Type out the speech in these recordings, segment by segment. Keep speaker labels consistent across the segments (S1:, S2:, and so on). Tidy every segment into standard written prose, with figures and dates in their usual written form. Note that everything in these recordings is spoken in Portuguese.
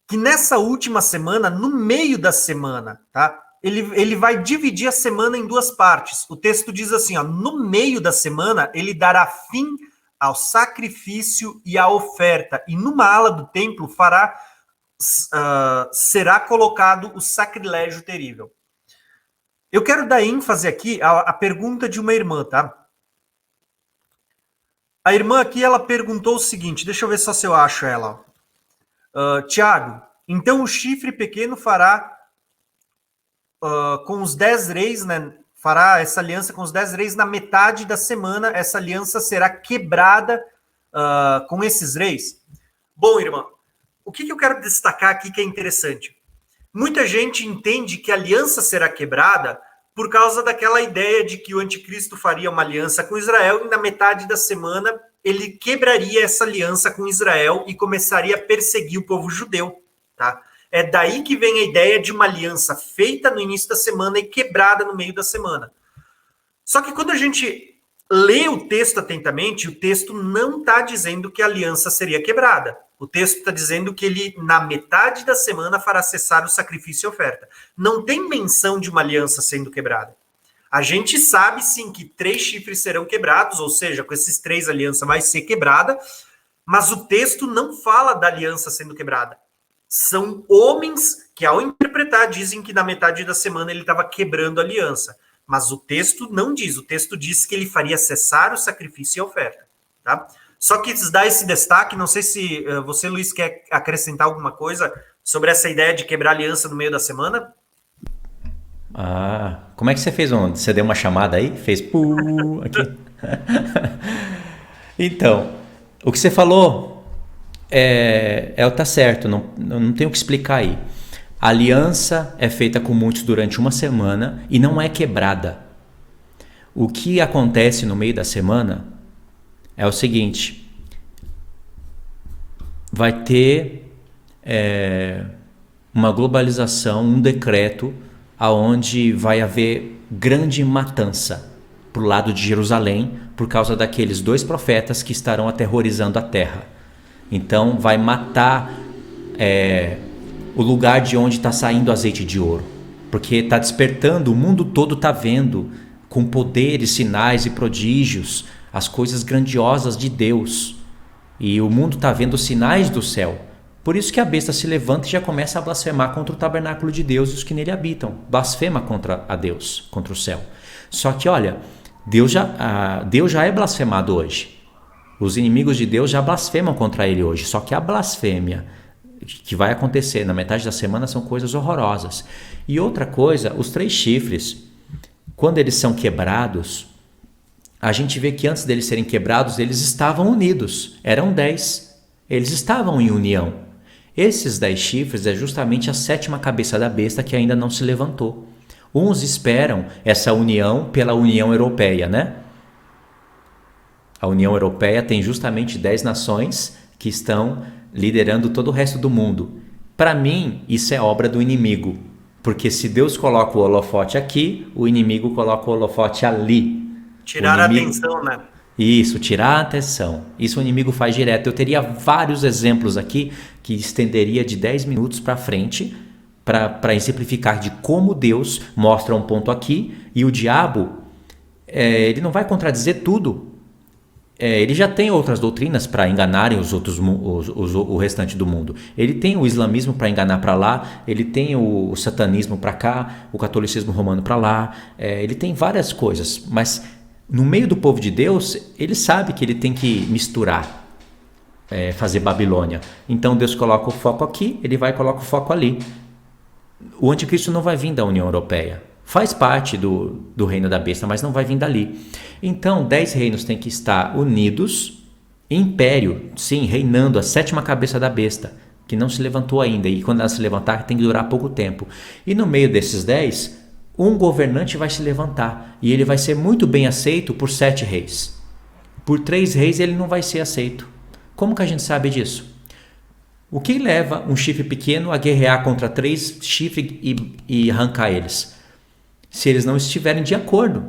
S1: que nessa última semana, no meio da semana, tá? Ele vai dividir a semana em duas partes. O texto diz assim, ó, no meio da semana ele dará fim ao sacrifício e à oferta, e numa ala do templo será colocado o sacrilégio terrível. Eu quero dar ênfase aqui à pergunta de uma irmã, tá? A irmã aqui, ela perguntou o seguinte, deixa eu ver só se eu acho ela. Tiago, então o chifre pequeno fará com os 10 reis, né? Fará essa aliança com os 10 reis na metade da semana, essa aliança será quebrada com esses reis? Bom, irmã, o que eu quero destacar aqui que é interessante? Muita gente entende que a aliança será quebrada por causa daquela ideia de que o anticristo faria uma aliança com Israel e na metade da semana ele quebraria essa aliança com Israel e começaria a perseguir o povo judeu, tá? É daí que vem a ideia de uma aliança feita no início da semana e quebrada no meio da semana. Só que quando a gente lê o texto atentamente, o texto não está dizendo que a aliança seria quebrada. O texto está dizendo que ele, na metade da semana, fará cessar o sacrifício e oferta. Não tem menção de uma aliança sendo quebrada. A gente sabe, sim, que 3 chifres serão quebrados, ou seja, com esses 3 a aliança vai ser quebrada, mas o texto não fala da aliança sendo quebrada. São homens que, ao interpretar, dizem que na metade da semana ele estava quebrando a aliança. Mas o texto não diz. O texto diz que ele faria cessar o sacrifício e a oferta. Tá? Só que dá esse destaque, não sei se você, Luiz, quer acrescentar alguma coisa sobre essa ideia de quebrar a aliança no meio da semana?
S2: Como é que você fez ontem? Você deu uma chamada aí? Fez aqui? Então, o que você falou tá certo, não tenho o que explicar aí. A aliança é feita com muitos durante uma semana e não é quebrada. O que acontece no meio da semana é o seguinte: vai ter uma globalização, um decreto, aonde vai haver grande matança pro lado de Jerusalém por causa daqueles 2 profetas que estarão aterrorizando a terra. Então vai matar o lugar de onde está saindo azeite de ouro, porque está despertando, o mundo todo está vendo com poderes, sinais e prodígios as coisas grandiosas de Deus, e o mundo está vendo os sinais do céu. Por isso que a besta se levanta e já começa a blasfemar contra o tabernáculo de Deus e os que nele habitam. Blasfema contra a Deus, contra o céu. Só que olha, Deus já é blasfemado hoje. Os inimigos de Deus já blasfemam contra ele hoje. Só que a blasfêmia que vai acontecer na metade da semana são coisas horrorosas. E outra coisa, os 3 chifres, quando eles são quebrados, a gente vê que antes deles serem quebrados, eles estavam unidos. Eram 10. Eles estavam em união. Esses 10 chifres é justamente a 7ª cabeça da besta que ainda não se levantou. Uns esperam essa união pela União Europeia, né? A União Europeia tem justamente 10 nações que estão liderando todo o resto do mundo. Para mim, isso é obra do inimigo. Porque se Deus coloca o holofote aqui, o inimigo coloca o holofote ali.
S1: Tirar a atenção, né?
S2: Isso, tirar a atenção. Isso o inimigo faz direto. Eu teria vários exemplos aqui que estenderia de 10 minutos para frente para exemplificar de como Deus mostra um ponto aqui e o diabo, ele não vai contradizer tudo. Ele já tem outras doutrinas para enganarem o restante do mundo. Ele tem o islamismo para enganar para lá, ele tem o satanismo para cá, o catolicismo romano para lá, ele tem várias coisas, mas no meio do povo de Deus, ele sabe que ele tem que misturar, fazer Babilônia. Então Deus coloca o foco aqui, ele vai e coloca o foco ali. O anticristo não vai vir da União Europeia. Faz parte do reino da besta, mas não vai vir dali. Então, 10 reinos têm que estar unidos, império, sim, reinando, a 7ª cabeça da besta, que não se levantou ainda. E quando ela se levantar, tem que durar pouco tempo. E no meio desses 10, um governante vai se levantar. E ele vai ser muito bem aceito por 7 reis. Por 3 reis, ele não vai ser aceito. Como que a gente sabe disso? O que leva um chifre pequeno a guerrear contra 3 chifres e arrancar eles? Se eles não estiverem de acordo.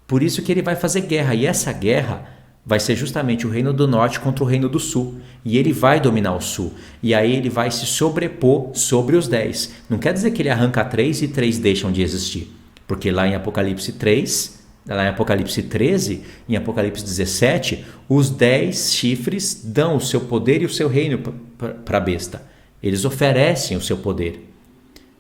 S2: Por isso que ele vai fazer guerra. E essa guerra vai ser justamente o reino do norte contra o reino do sul. E ele vai dominar o sul. E aí ele vai se sobrepor sobre os 10. Não quer dizer que ele arranca 3 e 3 deixam de existir. Porque lá em Apocalipse 3, lá em Apocalipse 13, em Apocalipse 17, os 10 chifres dão o seu poder e o seu reino para a besta. Eles oferecem o seu poder.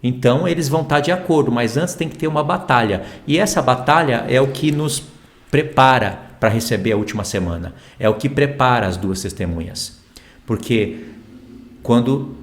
S2: Então eles vão estar de acordo, mas antes tem que ter uma batalha. E essa batalha é o que nos prepara para receber a última semana. É o que prepara as duas testemunhas. Porque quando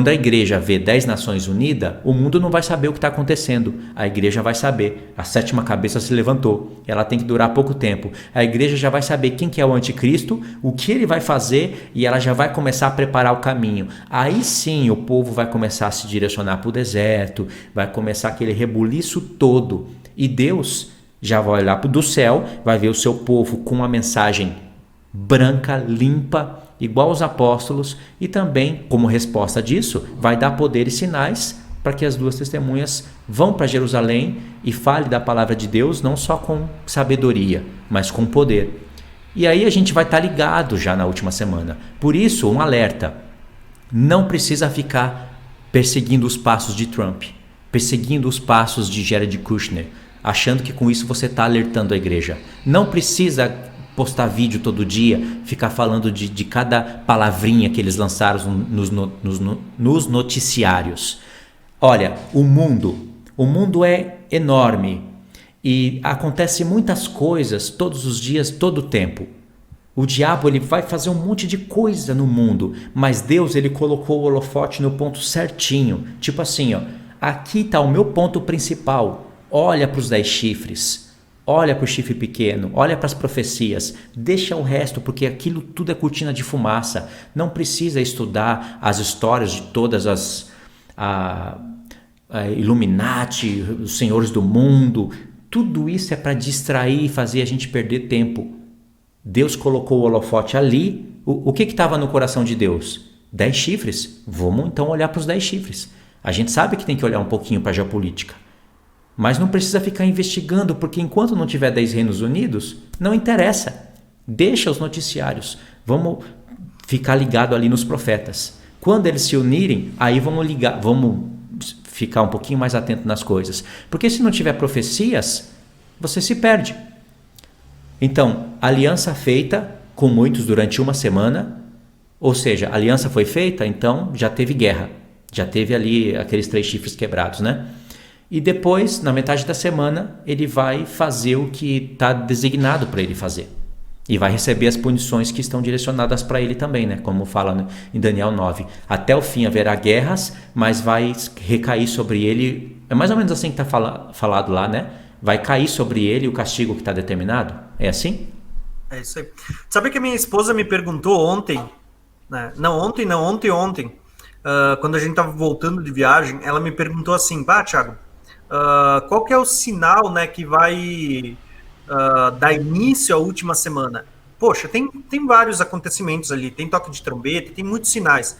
S2: a igreja vê 10 nações unidas, o mundo não vai saber o que está acontecendo. A igreja vai saber. A 7ª cabeça se levantou. Ela tem que durar pouco tempo. A igreja já vai saber quem que é o anticristo, o que ele vai fazer, e ela já vai começar a preparar o caminho. Aí sim o povo vai começar a se direcionar para o deserto, vai começar aquele rebuliço todo. E Deus já vai olhar do céu, vai ver o seu povo com uma mensagem branca, limpa, igual aos apóstolos, e também, como resposta disso, vai dar poder e sinais para que as duas testemunhas vão para Jerusalém e falem da palavra de Deus, não só com sabedoria, mas com poder. E aí a gente vai estar ligado já na última semana. Por isso, um alerta: não precisa ficar perseguindo os passos de Trump, perseguindo os passos de Jared Kushner, achando que com isso você está alertando a igreja. Não precisa postar vídeo todo dia, ficar falando de cada palavrinha que eles lançaram nos noticiários. Olha, o mundo é enorme e acontece muitas coisas todos os dias, todo o tempo. O diabo ele vai fazer um monte de coisa no mundo, mas Deus ele colocou o holofote no ponto certinho. Tipo assim, ó, aqui está o meu ponto principal. Olha para os 10 chifres, olha para o chifre pequeno, olha para as profecias, deixa o resto, porque aquilo tudo é cortina de fumaça. Não precisa estudar as histórias de todas as Illuminati, os senhores do mundo. Tudo isso é para distrair e fazer a gente perder tempo. Deus colocou o holofote ali. O que estava no coração de Deus? 10 chifres. Vamos então olhar para os 10 chifres. A gente sabe que tem que olhar um pouquinho para a geopolítica. Mas não precisa ficar investigando, porque enquanto não tiver 10 reinos unidos, não interessa. Deixa os noticiários. Vamos ficar ligado ali nos profetas. Quando eles se unirem, aí vamos ficar um pouquinho mais atento nas coisas. Porque se não tiver profecias, você se perde. Então, aliança feita com muitos durante uma semana, ou seja, a aliança foi feita, então já teve guerra. Já teve ali aqueles 3 chifres quebrados, né? E depois, na metade da semana, ele vai fazer o que está designado para ele fazer. E vai receber as punições que estão direcionadas para ele também, né? Como fala em Daniel 9. Até o fim haverá guerras, mas vai recair sobre ele... É mais ou menos assim que está falado lá, né? Vai cair sobre ele o castigo que está determinado. É assim?
S1: É isso aí. Sabe que a minha esposa me perguntou ontem, né? Ontem. Quando a gente estava voltando de viagem, ela me perguntou assim: Thiago, qual que é o sinal, né, que vai dar início à última semana? Poxa, tem vários acontecimentos ali, tem toque de trombeta, tem muitos sinais.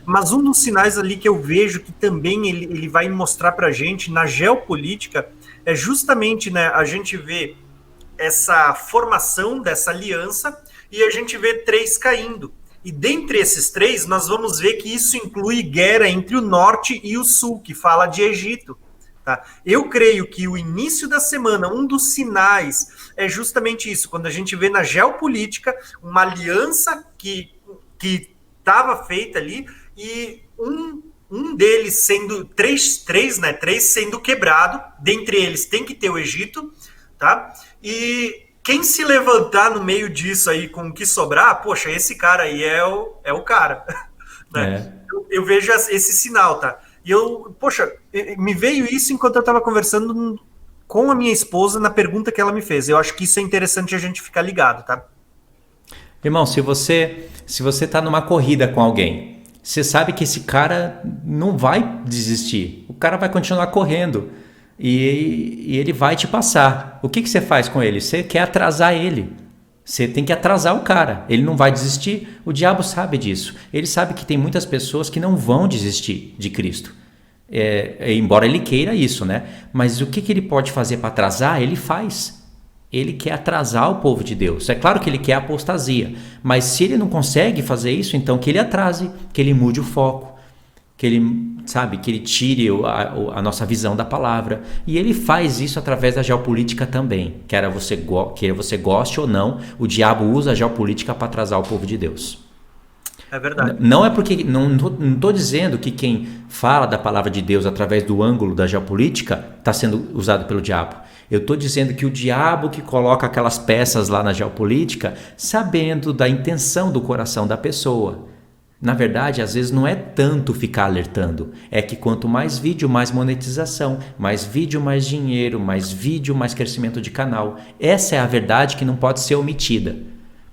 S1: Mas um dos sinais ali que eu vejo que também ele vai mostrar para a gente na geopolítica é justamente, né, a gente vê essa formação dessa aliança e a gente vê 3 caindo. E dentre esses 3, nós vamos ver que isso inclui guerra entre o norte e o sul, que fala de Egito. Tá? Eu creio que o início da semana, um dos sinais é justamente isso, quando a gente vê na geopolítica uma aliança que estava feita ali e um deles sendo três sendo quebrado, dentre eles tem que ter o Egito, tá? E quem se levantar no meio disso aí com o que sobrar, poxa, esse cara aí é o cara. Né? Eu vejo esse sinal, tá? E me veio isso enquanto eu estava conversando com a minha esposa na pergunta que ela me fez. Eu acho que isso é interessante a gente ficar ligado, tá?
S2: Irmão, se você está numa corrida com alguém, você sabe que esse cara não vai desistir. O cara vai continuar correndo e ele vai te passar. O que você faz com ele? Você quer atrasar ele. Você tem que atrasar o cara. Ele não vai desistir. O diabo sabe disso. Ele sabe que tem muitas pessoas que não vão desistir de Cristo. Embora ele queira isso, né? Mas o que ele pode fazer para atrasar, ele faz. Ele quer atrasar o povo de Deus. É claro que ele quer a apostasia, mas se ele não consegue fazer isso, então que ele atrase, que ele mude o foco, que ele, sabe, que ele tire a nossa visão da palavra. E ele faz isso através da geopolítica também. Quer você goste ou não, o diabo usa a geopolítica para atrasar o povo de Deus.
S1: É verdade.
S2: Não é porque não estou dizendo que quem fala da palavra de Deus através do ângulo da geopolítica está sendo usado pelo diabo. Eu estou dizendo que o diabo que coloca aquelas peças lá na geopolítica, sabendo da intenção do coração da pessoa. Na verdade, às vezes não é tanto ficar alertando, é que quanto mais vídeo, mais monetização, mais vídeo, mais dinheiro, mais vídeo, mais crescimento de canal. Essa é a verdade que não pode ser omitida.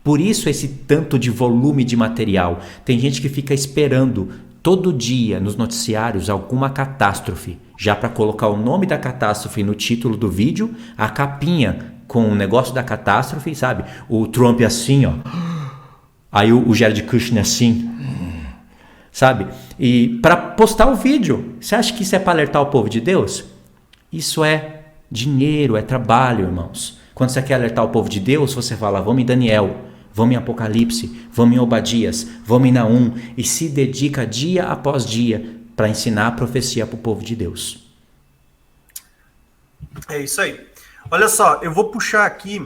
S2: Por isso esse tanto de volume de material. Tem gente que fica esperando todo dia nos noticiários alguma catástrofe, já para colocar o nome da catástrofe no título do vídeo, a capinha com o negócio da catástrofe, sabe? O Trump assim, ó. Aí o Jared Kushner assim, sabe? E para postar o vídeo. Você acha que isso é para alertar o povo de Deus? Isso é dinheiro, é trabalho, irmãos. Quando você quer alertar o povo de Deus, você fala, vamos em Daniel, vamos em Apocalipse, vamos em Obadias, vamos em Naum, e se dedica dia após dia para ensinar a profecia para o povo de Deus.
S1: É isso aí. Olha só, eu vou puxar aqui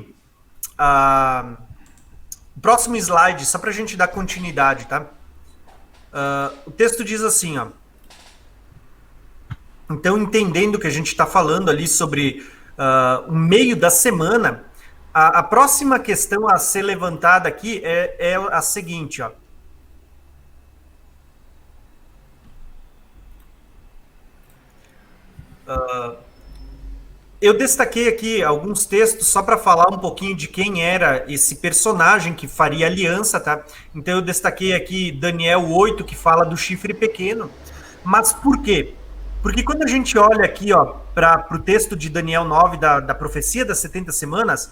S1: o próximo slide, só para a gente dar continuidade, tá? O texto diz assim, ó. Então, entendendo que a gente está falando ali sobre o meio da semana, a próxima questão a ser levantada aqui é a seguinte, ó. Eu destaquei aqui alguns textos só para falar um pouquinho de quem era esse personagem que faria aliança, tá? Então eu destaquei aqui Daniel 8, que fala do chifre pequeno. Mas por quê? Porque quando a gente olha aqui, ó, para o texto de Daniel 9, da profecia das 70 semanas,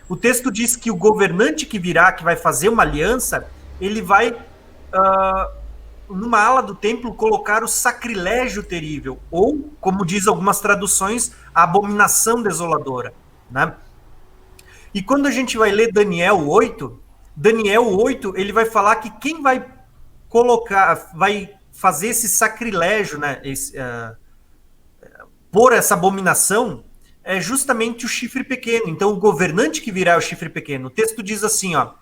S1: o texto diz que o governante que virá, que vai fazer uma aliança, ele vai, numa ala do templo, colocar o sacrilégio terrível, ou, como diz algumas traduções, a abominação desoladora, né? E quando a gente vai ler Daniel 8, ele vai falar que quem vai colocar, vai fazer esse sacrilégio, né, por essa abominação, é justamente o chifre pequeno. Então, o governante que virá é o chifre pequeno. O texto diz assim, ó,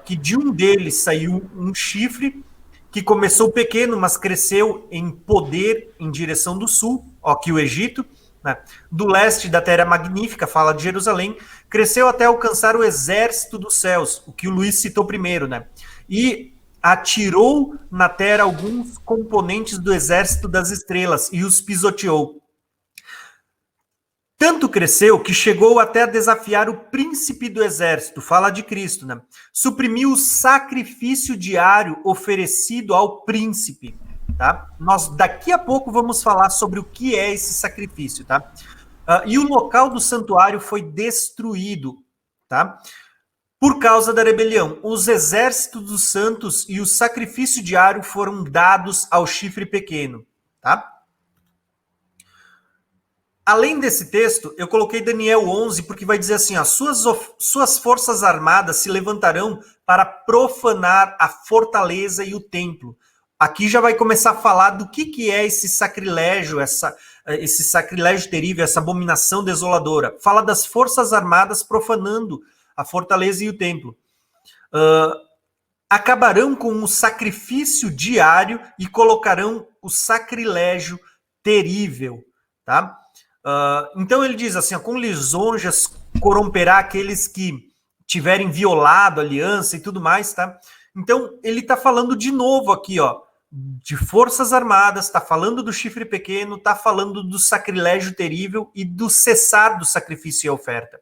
S1: que de um deles saiu um chifre que começou pequeno, mas cresceu em poder em direção do sul, ó, que o Egito, né, do leste da terra magnífica, fala de Jerusalém, cresceu até alcançar o exército dos céus, o que o Luiz citou primeiro, né, e atirou na terra alguns componentes do exército das estrelas e os pisoteou. Tanto cresceu que chegou até a desafiar o príncipe do exército, fala de Cristo, né? Suprimiu o sacrifício diário oferecido ao príncipe, tá? Nós daqui a pouco vamos falar sobre o que é esse sacrifício, tá? E o local do santuário foi destruído, tá? Por causa da rebelião. Os exércitos dos santos e o sacrifício diário foram dados ao chifre pequeno, tá? Além desse texto, eu coloquei Daniel 11, porque vai dizer assim, ó, suas forças armadas se levantarão para profanar a fortaleza e o templo. Aqui já vai começar a falar do que é esse sacrilégio, esse sacrilégio terrível, essa abominação desoladora. Fala das forças armadas profanando a fortaleza e o templo. Acabarão com o sacrifício diário e colocarão o sacrilégio terrível, tá? Então ele diz assim, ó, com lisonjas corromperá aqueles que tiverem violado a aliança e tudo mais, tá? Então ele está falando de novo aqui, ó, de forças armadas, está falando do chifre pequeno, está falando do sacrilégio terrível e do cessar do sacrifício e oferta.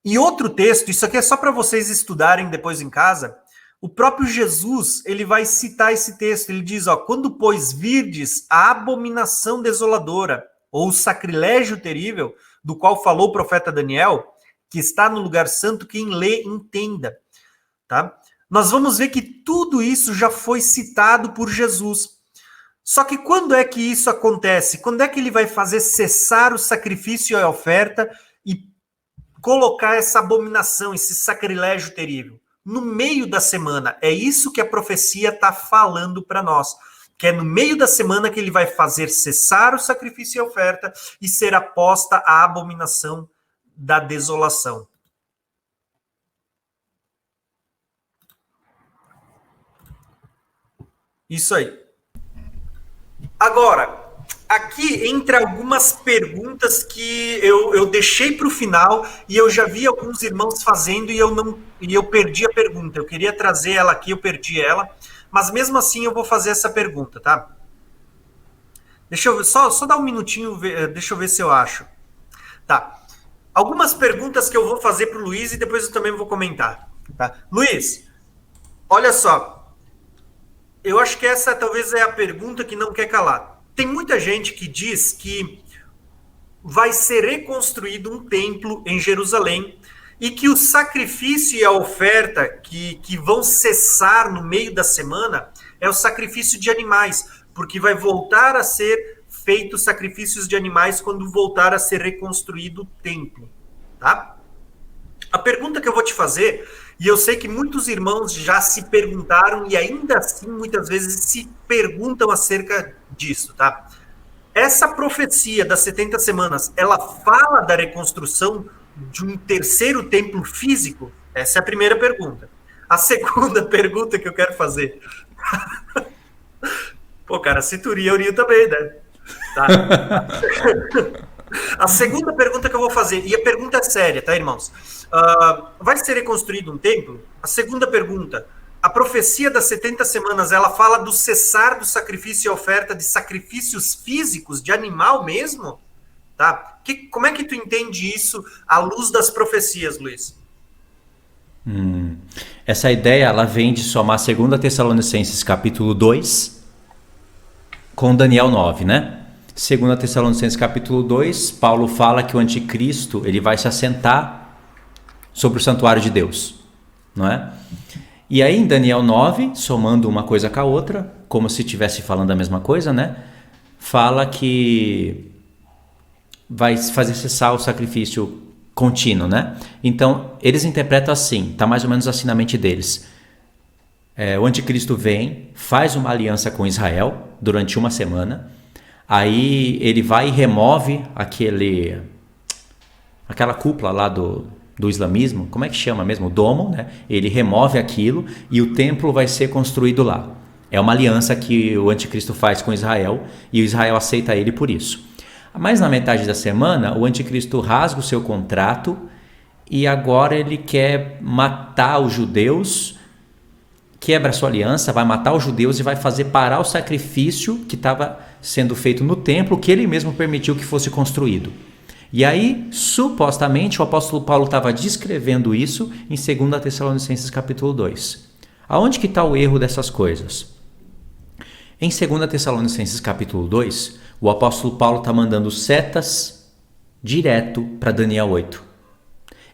S1: E outro texto, isso aqui é só para vocês estudarem depois em casa, o próprio Jesus, ele vai citar esse texto, ele diz, ó, quando pois virdes a abominação desoladora, ou o sacrilégio terrível, do qual falou o profeta Daniel, que está no lugar santo, quem lê, entenda. Tá? Nós vamos ver que tudo isso já foi citado por Jesus. Só que quando é que isso acontece? Quando é que ele vai fazer cessar o sacrifício e a oferta e colocar essa abominação, esse sacrilégio terrível no meio da semana. É isso que a profecia está falando para nós, que é no meio da semana que ele vai fazer cessar o sacrifício e a oferta e ser aposta a abominação da desolação. Isso aí. Agora, aqui entre algumas perguntas que eu deixei para o final e eu já vi alguns irmãos fazendo e eu perdi a pergunta. Eu queria trazer ela aqui, eu perdi ela, mas mesmo assim eu vou fazer essa pergunta, tá? Deixa eu só dar um minutinho, deixa eu ver se eu acho. Tá. Algumas perguntas que eu vou fazer para o Luiz e depois eu também vou comentar. Tá? Luiz, olha só. Eu acho que essa talvez é a pergunta que não quer calar. Tem muita gente que diz que vai ser reconstruído um templo em Jerusalém e que o sacrifício e a oferta que vão cessar no meio da semana é o sacrifício de animais, porque vai voltar a ser feito sacrifícios de animais quando voltar a ser reconstruído o templo. Tá? A pergunta que eu vou te fazer, e eu sei que muitos irmãos já se perguntaram e ainda assim muitas vezes se perguntam acerca disso, tá? Essa profecia das 70 semanas, ela fala da reconstrução de um terceiro templo físico? Essa é a primeira pergunta. A segunda pergunta que eu quero fazer. Pô, cara, se tu ria, eu rio também, né? Tá. A segunda pergunta que eu vou fazer, e a pergunta é séria, tá, irmãos? Vai ser reconstruído um templo? A segunda pergunta, a profecia das 70 semanas, ela fala do cessar do sacrifício e oferta de sacrifícios físicos, de animal mesmo? Tá? Como é que tu entende isso à luz das profecias, Luiz?
S2: Essa ideia, ela vem de somar 2 Tessalonicenses capítulo 2 com Daniel 9, né? 2 Tessalonicenses capítulo 2, Paulo fala que o anticristo ele vai se assentar sobre o santuário de Deus, não é? E aí em Daniel 9, somando uma coisa com a outra, como se estivesse falando a mesma coisa, né? Fala que vai fazer cessar o sacrifício contínuo, né? Então, eles interpretam assim, tá mais ou menos assim na mente deles. O anticristo vem, faz uma aliança com Israel durante uma semana, aí ele vai e remove aquela cúpula lá do islamismo, como é que chama mesmo? O domo, né? Ele remove aquilo e o templo vai ser construído lá. É uma aliança que o anticristo faz com Israel e o Israel aceita ele por isso. Mas na metade da semana, o anticristo rasga o seu contrato e agora ele quer matar os judeus, quebra a sua aliança, vai matar os judeus e vai fazer parar o sacrifício que estava sendo feito no templo, que ele mesmo permitiu que fosse construído. E aí, supostamente, o apóstolo Paulo estava descrevendo isso em 2 Tessalonicenses capítulo 2. Aonde que está o erro dessas coisas? Em 2 Tessalonicenses capítulo 2, o apóstolo Paulo está mandando setas direto para Daniel 8.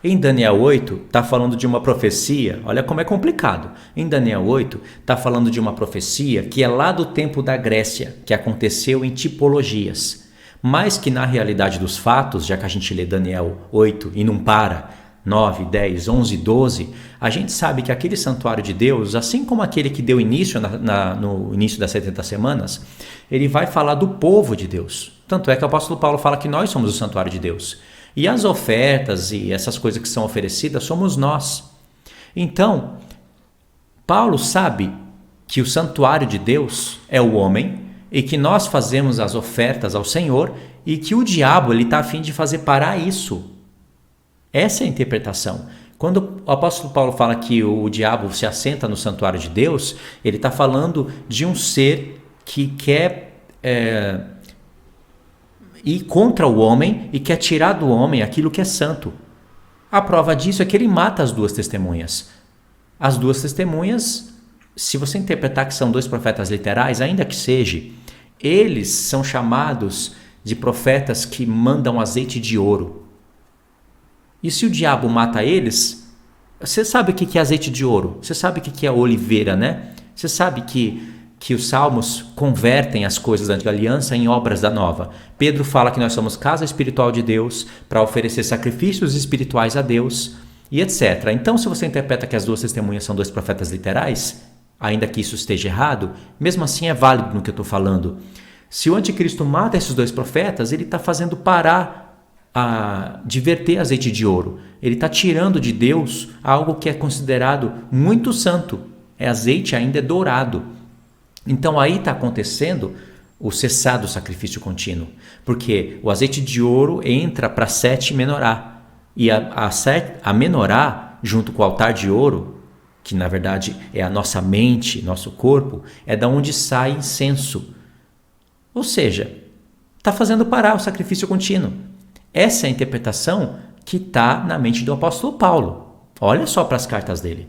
S2: Em Daniel 8, está falando de uma profecia, olha como é complicado. Em Daniel 8, está falando de uma profecia que é lá do tempo da Grécia, que aconteceu em tipologias, mas que na realidade dos fatos, já que a gente lê Daniel 8 e não para, 9, 10, 11, 12, a gente sabe que aquele santuário de Deus, assim como aquele que deu início no início das 70 semanas, ele vai falar do povo de Deus. Tanto é que o apóstolo Paulo fala que nós somos o santuário de Deus. E as ofertas e essas coisas que são oferecidas somos nós. Então, Paulo sabe que o santuário de Deus é o homem e que nós fazemos as ofertas ao Senhor e que o diabo está a fim de fazer parar isso. Essa é a interpretação. Quando o apóstolo Paulo fala que o diabo se assenta no santuário de Deus, ele está falando de um ser que quer ir contra o homem e quer tirar do homem aquilo que é santo. A prova disso é que ele mata as duas testemunhas. As duas testemunhas, se você interpretar que são dois profetas literais, ainda que seja, eles são chamados de profetas que mandam azeite de ouro. E se o diabo mata eles, você sabe o que é azeite de ouro? Você sabe o que é oliveira, né? Você sabe que que os salmos convertem as coisas da antiga aliança em obras da nova. Pedro fala que nós somos casa espiritual de Deus para oferecer sacrifícios espirituais a Deus e etc. Então, se você interpreta que as duas testemunhas são dois profetas literais, ainda que isso esteja errado, mesmo assim é válido no que eu estou falando. Se o anticristo mata esses dois profetas, ele está fazendo parar de verter azeite de ouro. Ele está tirando de Deus algo que é considerado muito santo. É azeite ainda dourado. Então aí está acontecendo o cessar do sacrifício contínuo. Porque o azeite de ouro entra para a sete menorá. E a menorá, junto com o altar de ouro, que na verdade é a nossa mente, nosso corpo, é da onde sai incenso. Ou seja, está fazendo parar o sacrifício contínuo. Essa é a interpretação que está na mente do apóstolo Paulo. Olha só para as cartas dele.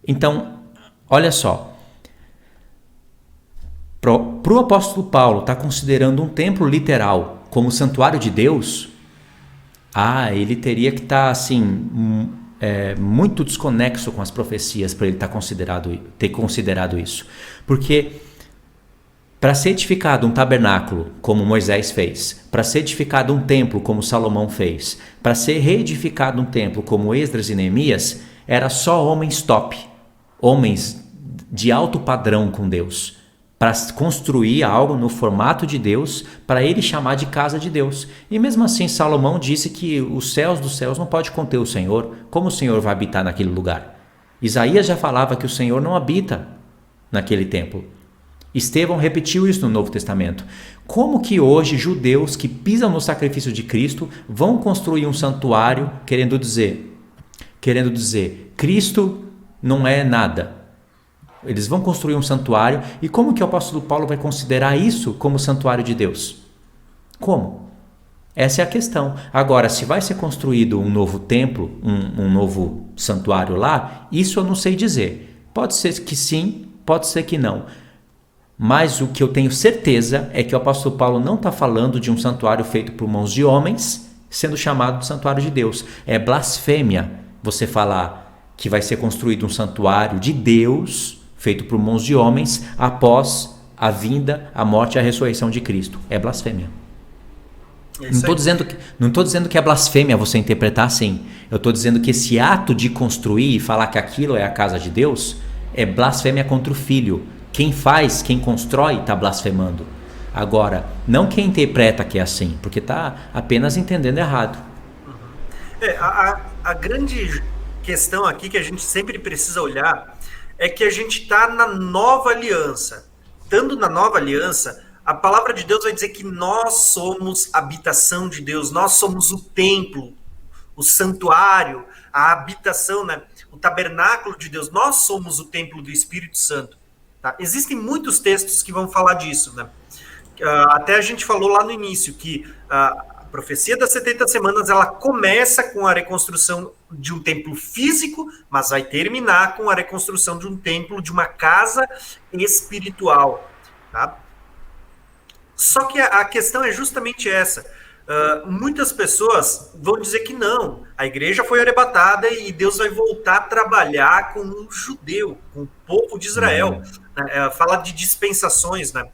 S2: Então, olha só. Para o apóstolo Paulo estar considerando um templo literal como santuário de Deus, ele teria que estar assim, muito desconexo com as profecias para ele ter considerado isso. Porque para ser edificado um tabernáculo, como Moisés fez, para ser edificado um templo, como Salomão fez, para ser reedificado um templo, como Esdras e Neemias, era só homens top, homens de alto padrão com Deus, para construir algo no formato de Deus, para ele chamar de casa de Deus. E mesmo assim, Salomão disse que os céus dos céus não pode conter o Senhor. Como o Senhor vai habitar naquele lugar? Isaías já falava que o Senhor não habita naquele templo. Estevão repetiu isso no Novo Testamento. Como que hoje judeus que pisam no sacrifício de Cristo vão construir um santuário querendo dizer, Cristo não é nada. Eles vão construir um santuário e como que o apóstolo Paulo vai considerar isso como santuário de Deus? Como? Essa é a questão. Agora, se vai ser construído um novo templo, um novo santuário lá, isso eu não sei dizer. Pode ser que sim, pode ser que não. Mas o que eu tenho certeza é que o apóstolo Paulo não está falando de um santuário feito por mãos de homens, sendo chamado de santuário de Deus. É blasfêmia você falar que vai ser construído um santuário de Deus, feito por mãos de homens, após a vinda, a morte e a ressurreição de Cristo. É blasfêmia. Não estou dizendo que é blasfêmia você interpretar assim. Eu estou dizendo que esse ato de construir e falar que aquilo é a casa de Deus é blasfêmia contra o Filho. Quem faz, quem constrói, está blasfemando. Agora, não quem interpreta que é assim, porque está apenas entendendo errado.
S1: A grande questão aqui que a gente sempre precisa olhar é que a gente está na nova aliança. Estando na nova aliança, a palavra de Deus vai dizer que nós somos a habitação de Deus, nós somos o templo, o santuário, a habitação, né? O tabernáculo de Deus, nós somos o templo do Espírito Santo. Tá? Existem muitos textos que vão falar disso, né? Até a gente falou lá no início que a profecia das 70 semanas ela começa com a reconstrução de um templo físico, mas vai terminar com a reconstrução de um templo, de uma casa espiritual. Tá? Só que a questão é justamente essa. Muitas pessoas vão dizer que não, a igreja foi arrebatada e Deus vai voltar a trabalhar com o judeu, com o povo de Israel. Fala de dispensações, né?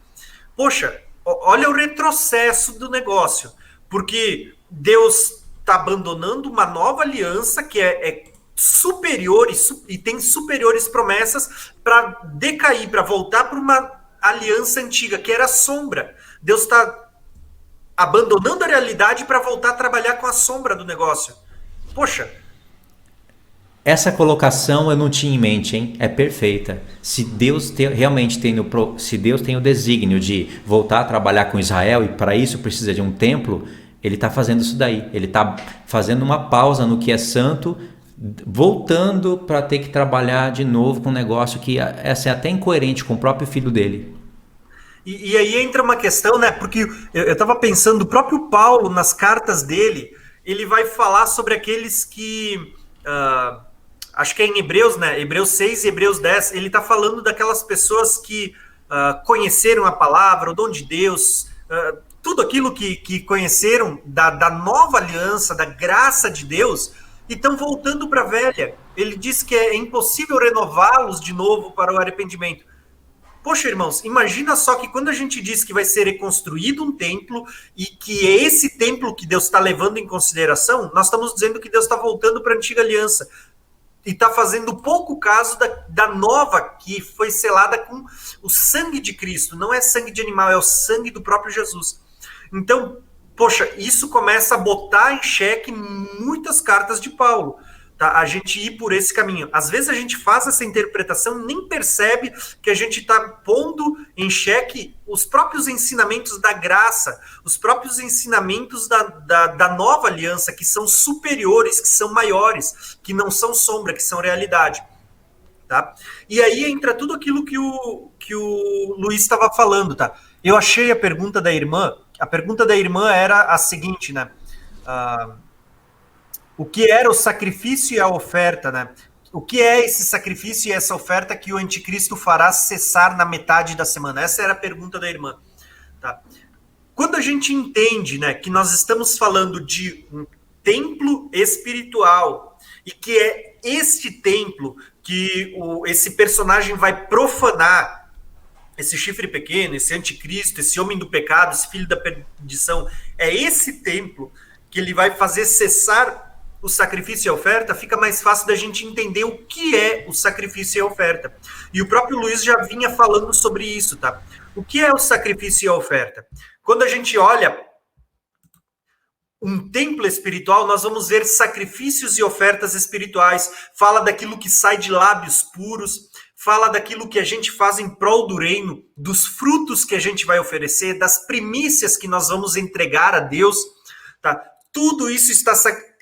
S1: Poxa, olha o retrocesso do negócio, porque Deus está abandonando uma nova aliança que é superior e tem superiores promessas para decair, para voltar para uma aliança antiga, que era a sombra. Deus está abandonando a realidade para voltar a trabalhar com a sombra do negócio. Poxa.
S2: Essa colocação eu não tinha em mente, hein? É perfeita. Se Deus realmente se Deus tem o desígnio de voltar a trabalhar com Israel e para isso precisa de um templo, ele está fazendo isso daí. Ele está fazendo uma pausa no que é santo, voltando para ter que trabalhar de novo com um negócio que é até incoerente com o próprio filho dele.
S1: E aí entra uma questão, né? Porque eu estava pensando, o próprio Paulo, nas cartas dele, ele vai falar sobre aqueles que... acho que é em Hebreus, né? Hebreus 6 e Hebreus 10, ele está falando daquelas pessoas que conheceram a palavra, o dom de Deus, tudo aquilo que conheceram da nova aliança, da graça de Deus, e estão voltando para a velha. Ele diz que é impossível renová-los de novo para o arrependimento. Poxa, irmãos, imagina só que quando a gente diz que vai ser reconstruído um templo e que é esse templo que Deus está levando em consideração, nós estamos dizendo que Deus está voltando para a antiga aliança e está fazendo pouco caso da nova que foi selada com o sangue de Cristo. Não é sangue de animal, é o sangue do próprio Jesus. Então, poxa, isso começa a botar em xeque muitas cartas de Paulo. Tá? A gente ir por esse caminho. Às vezes a gente faz essa interpretação, nem percebe que a gente está pondo em xeque os próprios ensinamentos da graça, os próprios ensinamentos da nova aliança, que são superiores, que são maiores, que não são sombra, que são realidade. Tá? E aí entra tudo aquilo que o Luiz estava falando. Tá? Eu achei a pergunta da irmã. A pergunta da irmã era a seguinte, né? O que era o sacrifício e a oferta, né? O que é esse sacrifício e essa oferta que o anticristo fará cessar na metade da semana? Essa era a pergunta da irmã. Tá? Quando a gente entende, né, que nós estamos falando de um templo espiritual e que é este templo que esse personagem vai profanar, esse chifre pequeno, esse anticristo, esse homem do pecado, esse filho da perdição, é esse templo que ele vai fazer cessar o sacrifício e a oferta, fica mais fácil da gente entender o que é o sacrifício e a oferta. E o próprio Luiz já vinha falando sobre isso, tá? O que é o sacrifício e a oferta? Quando a gente olha um templo espiritual, nós vamos ver sacrifícios e ofertas espirituais. Fala daquilo que sai de lábios puros, fala daquilo que a gente faz em prol do reino, dos frutos que a gente vai oferecer, das primícias que nós vamos entregar a Deus, tá? Tudo isso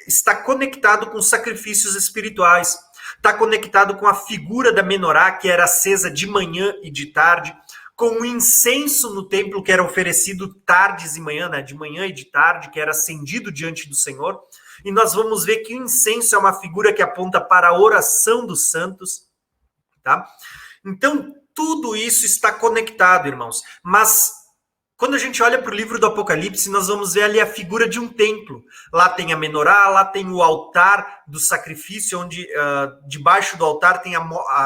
S1: está conectado com sacrifícios espirituais, está conectado com a figura da menorá, que era acesa de manhã e de tarde, com o incenso no templo que era oferecido tardes e manhã, né, de manhã e de tarde, que era acendido diante do Senhor. E nós vamos ver que o incenso é uma figura que aponta para a oração dos santos, tá? Então, tudo isso está conectado, irmãos. Mas quando a gente olha para o livro do Apocalipse, nós vamos ver ali a figura de um templo. Lá tem a menorá, lá tem o altar do sacrifício, onde debaixo do altar tem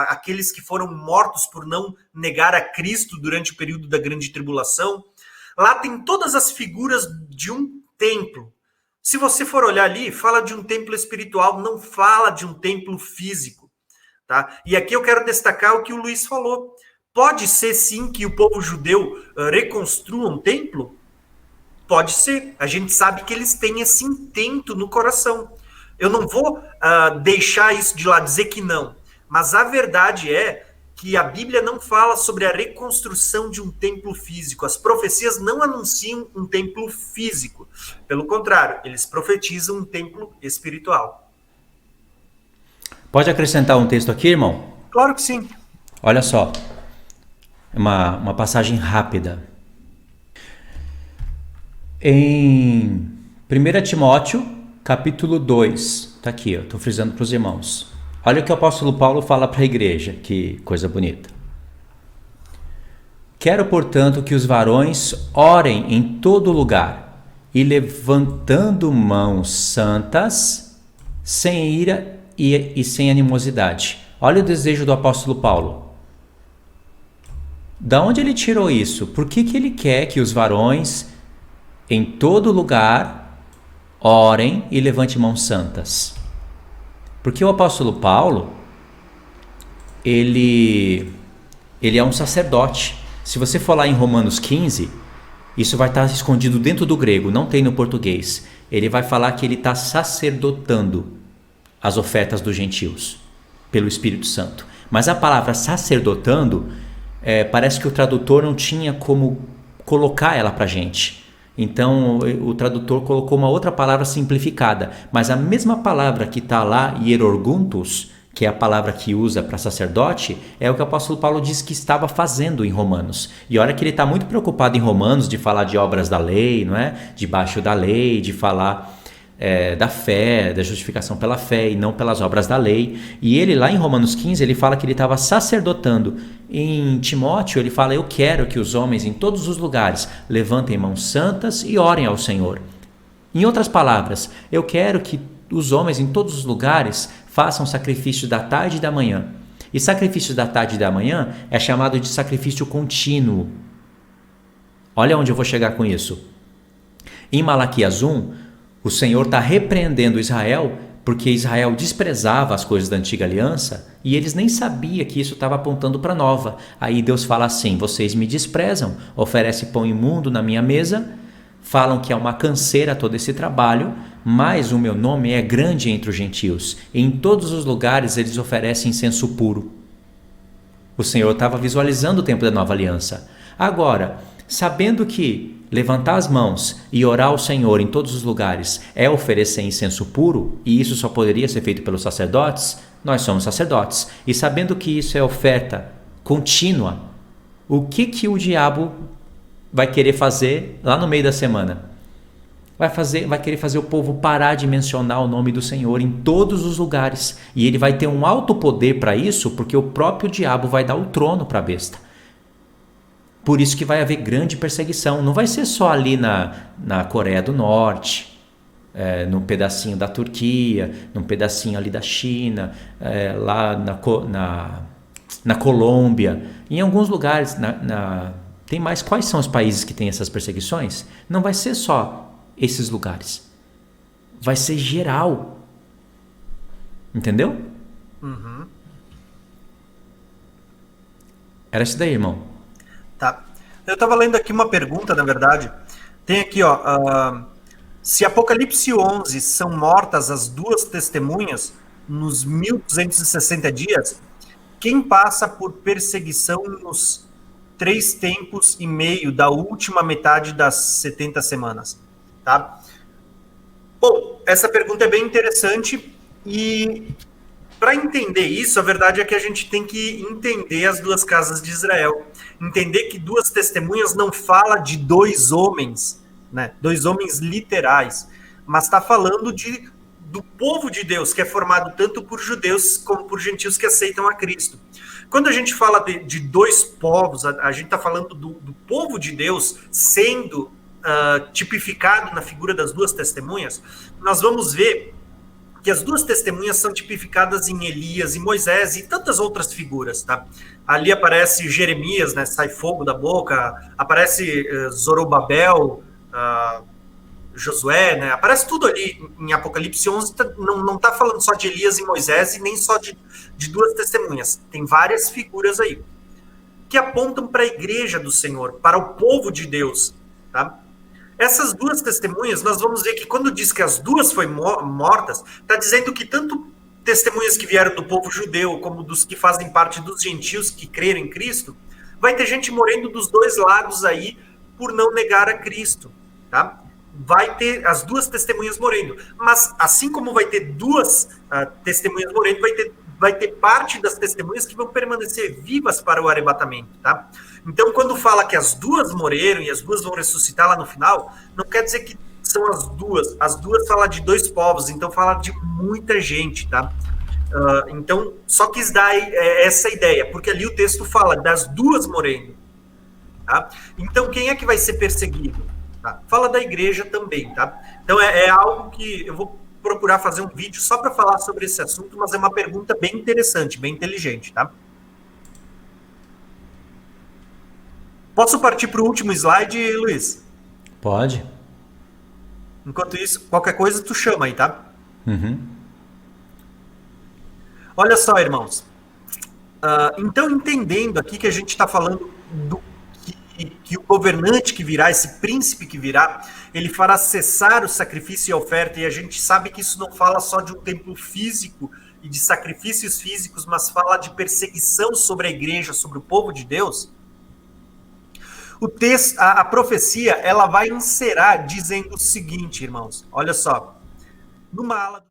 S1: aqueles que foram mortos por não negar a Cristo durante o período da grande tribulação. Lá tem todas as figuras de um templo. Se você for olhar ali, fala de um templo espiritual, não fala de um templo físico. Tá? E aqui eu quero destacar o que o Luiz falou. Pode ser, sim, que o povo judeu reconstrua um templo? Pode ser. A gente sabe que eles têm esse intento no coração. Eu não vou deixar isso de lado, dizer que não. Mas a verdade é que a Bíblia não fala sobre a reconstrução de um templo físico. As profecias não anunciam um templo físico. Pelo contrário, eles profetizam um templo espiritual.
S2: Pode acrescentar um texto aqui, irmão?
S1: Claro que sim.
S2: Olha só. Uma passagem rápida. Em 1 Timóteo, capítulo 2, está aqui, estou frisando para os irmãos. Olha o que o apóstolo Paulo fala para a igreja, que coisa bonita. Quero, portanto, que os varões orem em todo lugar e levantando mãos santas, sem ira e sem animosidade. Olha o desejo do apóstolo Paulo. Da onde ele tirou isso? Por que ele quer que os varões em todo lugar orem e levantem mãos santas? Porque o apóstolo Paulo, ele é um sacerdote. Se você for lá em Romanos 15, isso vai estar escondido dentro do grego, não tem no português. Ele vai falar que ele está sacerdotando as ofertas dos gentios pelo Espírito Santo. Mas a palavra sacerdotando, parece que o tradutor não tinha como colocar ela para a gente. Então o tradutor colocou uma outra palavra simplificada, mas a mesma palavra que está lá, hierorguntos, que é a palavra que usa para sacerdote, é o que o apóstolo Paulo diz que estava fazendo em Romanos. E olha que ele está muito preocupado em Romanos de falar de obras da lei, não é? Debaixo da lei, de falar da fé, da justificação pela fé e não pelas obras da lei. E ele lá em Romanos 15, ele fala que ele estava sacerdotando. Em Timóteo ele fala: eu quero que os homens em todos os lugares levantem mãos santas e orem ao Senhor. Em outras palavras, eu quero que os homens em todos os lugares façam sacrifício da tarde e da manhã. E sacrifício da tarde e da manhã é chamado de sacrifício contínuo. Olha onde eu vou chegar com isso. Em Malaquias 1, o Senhor está repreendendo Israel porque Israel desprezava as coisas da antiga aliança e eles nem sabiam que isso estava apontando para a nova. Aí Deus fala assim: vocês me desprezam, oferecem pão imundo na minha mesa, falam que é uma canseira todo esse trabalho, mas o meu nome é grande entre os gentios. Em todos os lugares eles oferecem incenso puro. O Senhor estava visualizando o tempo da nova aliança. Agora, sabendo que levantar as mãos e orar ao Senhor em todos os lugares é oferecer incenso puro, e isso só poderia ser feito pelos sacerdotes, nós somos sacerdotes. E sabendo que isso é oferta contínua, o que o diabo vai querer fazer lá no meio da semana? Vai querer fazer o povo parar de mencionar o nome do Senhor em todos os lugares. E ele vai ter um alto poder para isso, porque o próprio diabo vai dar o trono para a besta. Por isso que vai haver grande perseguição. Não vai ser só ali na Coreia do Norte, num pedacinho da Turquia, num pedacinho ali da China, lá na Colômbia, em alguns lugares. Tem mais. Quais são os países que têm essas perseguições? Não vai ser só esses lugares. Vai ser geral. Entendeu?
S1: Uhum.
S2: Era isso daí, irmão.
S1: Tá. Eu estava lendo aqui uma pergunta, na verdade. Tem aqui, se Apocalipse 11 são mortas as duas testemunhas nos 1260 dias, quem passa por perseguição nos 3 tempos e meio da última metade das 70 semanas? Tá? Bom, essa pergunta é bem interessante e para entender isso, a verdade é que a gente tem que entender as duas casas de Israel. Entender que duas testemunhas não fala de 2 homens, né? 2 homens literais, mas está falando do povo de Deus, que é formado tanto por judeus como por gentios que aceitam a Cristo. Quando a gente fala de 2 povos, a gente está falando do povo de Deus sendo tipificado na figura das duas testemunhas. Nós vamos ver que as duas testemunhas são tipificadas em Elias e Moisés e tantas outras figuras, tá? Ali aparece Jeremias, né? Sai fogo da boca, aparece Zorobabel, Josué, né? Aparece tudo ali em Apocalipse 11, não está falando só de Elias e Moisés e nem só de duas testemunhas, tem várias figuras aí, que apontam para a igreja do Senhor, para o povo de Deus, tá? Essas duas testemunhas, nós vamos ver que quando diz que as duas foram mortas, está dizendo que tanto testemunhas que vieram do povo judeu, como dos que fazem parte dos gentios que creram em Cristo, vai ter gente morrendo dos 2 lados aí por não negar a Cristo, tá? Vai ter as duas testemunhas morrendo, mas assim como vai ter 2 testemunhas morrendo, vai ter parte das testemunhas que vão permanecer vivas para o arrebatamento, tá? Então, quando fala que as duas morreram e as duas vão ressuscitar lá no final, não quer dizer que são as duas. As duas falam de 2 povos, então fala de muita gente, tá? Então, só quis dar essa ideia, porque ali o texto fala das duas morrendo, tá? Então, quem é que vai ser perseguido? Tá? Fala da igreja também, tá? Então, é algo que eu vou procurar fazer um vídeo só para falar sobre esse assunto, mas é uma pergunta bem interessante, bem inteligente, tá? Posso partir para o último slide, Luiz?
S2: Pode.
S1: Enquanto isso, qualquer coisa tu chama aí, tá?
S2: Uhum.
S1: Olha só, irmãos. Então, entendendo aqui que a gente está falando que o governante que virá, esse príncipe que virá, ele fará cessar o sacrifício e a oferta, e a gente sabe que isso não fala só de um templo físico e de sacrifícios físicos, mas fala de perseguição sobre a igreja, sobre o povo de Deus. O texto, a profecia, ela vai encerrar dizendo o seguinte, irmãos. Olha só. Numa ala